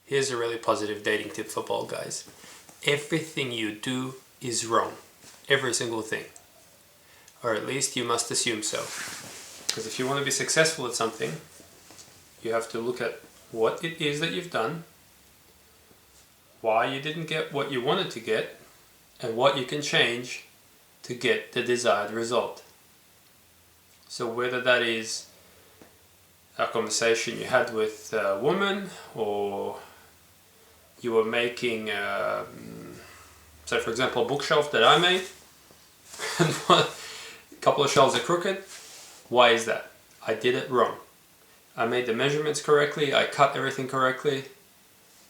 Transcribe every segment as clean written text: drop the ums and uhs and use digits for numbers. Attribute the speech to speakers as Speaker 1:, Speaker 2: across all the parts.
Speaker 1: Here's a really positive dating tip for bald guys. Everything you do is wrong. Every single thing. Or at least you must assume so. Because if you want to be successful at something, you have to look at what it is that you've done, why you didn't get what you wanted to get, and what you can change to get the desired result. So whether that is a conversation you had with a woman, or you were making, say for example, a bookshelf that I made, and a couple of shelves are crooked. Why is that? I did it wrong. I made the measurements correctly, I cut everything correctly,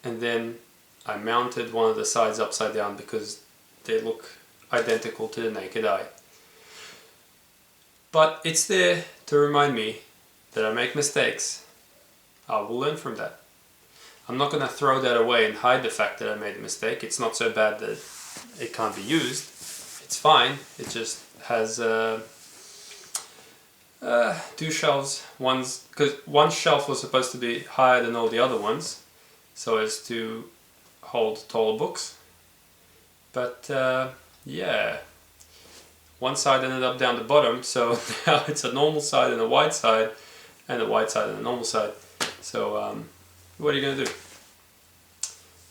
Speaker 1: and then I mounted one of the sides upside down because they look identical to the naked eye. But it's there to remind me that I make mistakes. I will learn from that. I'm not going to throw that away and hide the fact that I made a mistake. It's not so bad that it can't be used. It's fine. It just has two shelves. Because one shelf was supposed to be higher than all the other ones, so as to hold taller books. But yeah, one side ended up down the bottom, so now it's a normal side and a wide side, and a wide side and a normal side. So what are you going to do?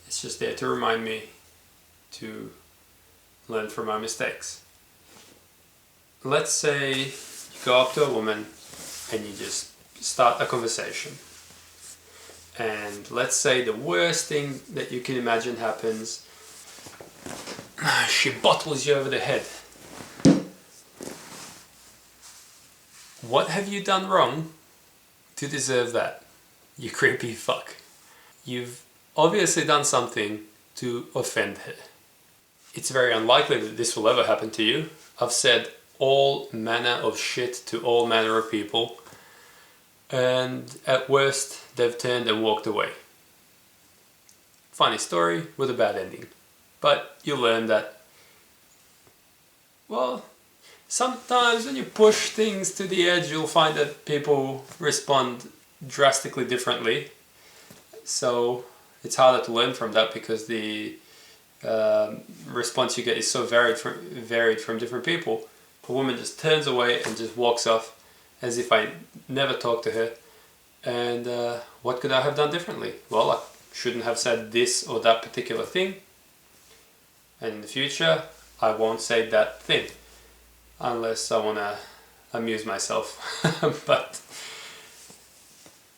Speaker 1: It's just there to remind me to learn from my mistakes. Let's say you go up to a woman and you just start a conversation. And let's say the worst thing that you can imagine happens. She bottles you over the head. What have you done wrong to deserve that, you creepy fuck? You've obviously done something to offend her. It's very unlikely that this will ever happen to you. I've said all manner of shit to all manner of people, and at worst they've turned and walked away. Funny story with a bad ending. But you learn that, well, sometimes when you push things to the edge, you'll find that people respond drastically differently. So it's harder to learn from that because the response you get is so varied from different people. A woman just turns away and just walks off as if I never talked to her. And what could I have done differently? Well, I shouldn't have said this or that particular thing. And in the future, I won't say that thing. Unless I want to amuse myself. But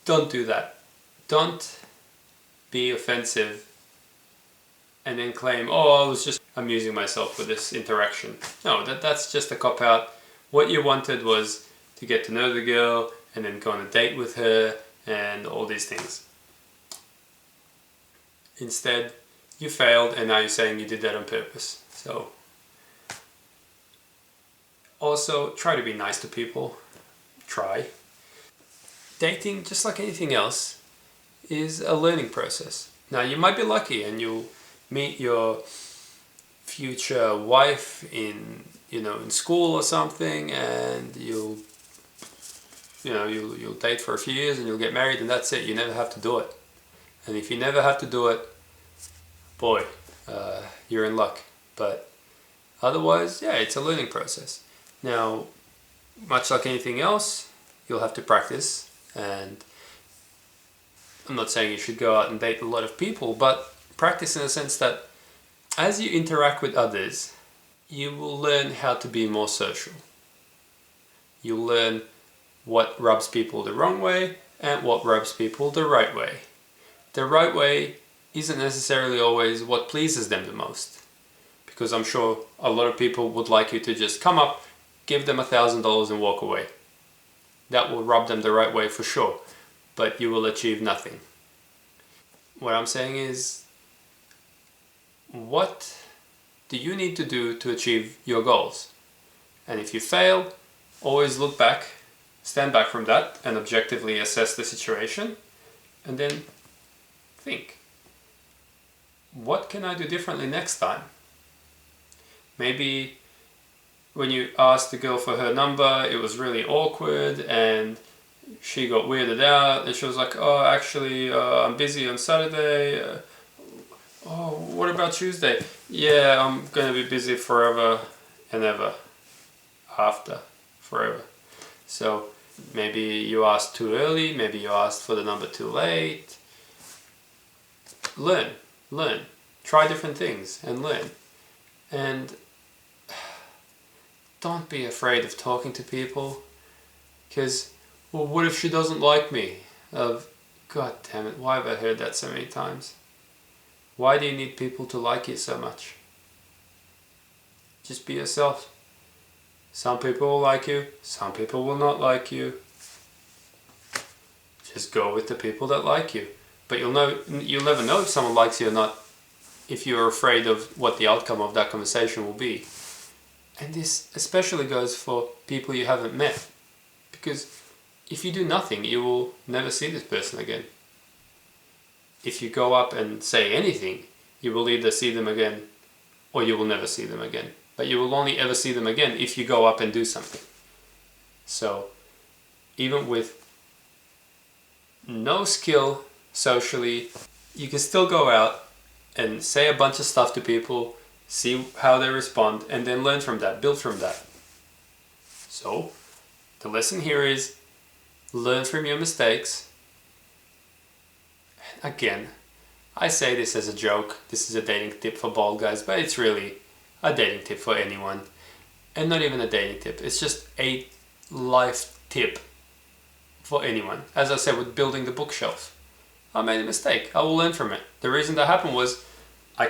Speaker 1: don't do that. Don't be offensive and then claim, oh, I was just amusing myself with this interaction. No, that's just a cop-out. What you wanted was to get to know the girl and then go on a date with her and all these things. Instead, you failed and now you're saying you did that on purpose. So also, try to be nice to people. Try. Dating, just like anything else, is a learning process. Now, you might be lucky and you'll meet your future wife in school or something, and you'll date for a few years and you'll get married, and that's it. You never have to do it. And if you never have to do it, boy, you're in luck. But otherwise, yeah, it's a learning process. Now, much like anything else, you'll have to practice, and I'm not saying you should go out and date a lot of people, but practice in the sense that as you interact with others, you will learn how to be more social. You'll learn what rubs people the wrong way and what rubs people the right way. The right way isn't necessarily always what pleases them the most, because I'm sure a lot of people would like you to just come up, give them $1,000 and walk away. That will rub them the right way for sure, but you will achieve nothing. What I'm saying is, what do you need to do to achieve your goals? And if you fail, always look back, stand back from that and objectively assess the situation, and then think, what can I do differently next time? Maybe when you asked the girl for her number, it was really awkward and she got weirded out and she was like, oh, actually, I'm busy on Saturday. Oh, what about Tuesday? Yeah, I'm gonna be busy forever and ever after, forever. So maybe you asked too early, maybe you asked for the number too late. Learn. Try different things and learn. And don't be afraid of talking to people, because, well, what if she doesn't like me? God damn it, why have I heard that so many times? Why do you need people to like you so much? Just be yourself. Some people will like you, some people will not like you. Just go with the people that like you. But you'll never know if someone likes you or not if you're afraid of what the outcome of that conversation will be. And this especially goes for people you haven't met. Because if you do nothing, you will never see this person again. If you go up and say anything, you will either see them again or you will never see them again. But you will only ever see them again if you go up and do something. So, even with no skill socially, you can still go out and say a bunch of stuff to people, see how they respond, and then learn from that, build from that. So, the lesson here is learn from your mistakes. Again, I say this as a joke, this is a dating tip for bald guys, but it's really a dating tip for anyone. And not even a dating tip, it's just a life tip for anyone. As I said with building the bookshelf, I made a mistake, I will learn from it. The reason that happened was I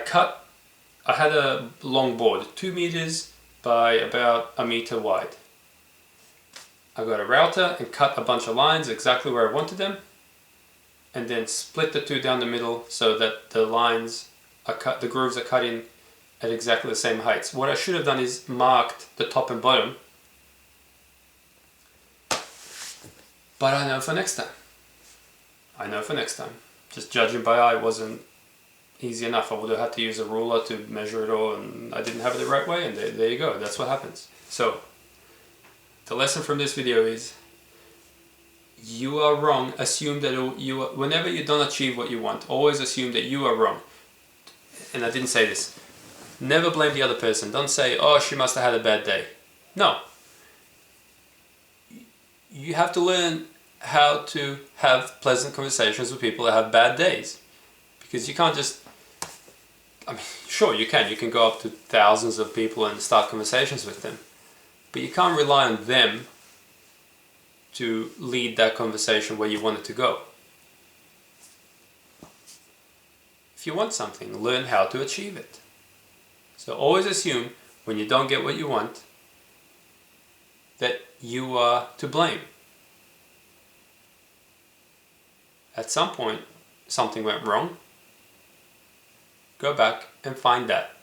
Speaker 1: had a long board, 2 meters by about 1 meter wide. I got a router and cut a bunch of lines exactly where I wanted them, and then split the two down the middle so that the lines are cut, the grooves are cut in at exactly the same heights. What I should have done is marked the top and bottom, but I know for next time. Just judging by eye wasn't easy enough. I would have had to use a ruler to measure it all, and I didn't have it the right way, and there you go, that's what happens. So, the lesson from this video is, you are wrong. Assume that whenever you don't achieve what you want, always assume that you are wrong. And I didn't say this. Never blame the other person. Don't say, oh, she must have had a bad day. No. You have to learn how to have pleasant conversations with people that have bad days. Because you can't just... I mean, sure, you can go up to thousands of people and start conversations with them. But you can't rely on them to lead that conversation where you want it to go. If you want something, learn how to achieve it. So always assume when you don't get what you want that you are to blame. At some point, something went wrong. Go back and find that.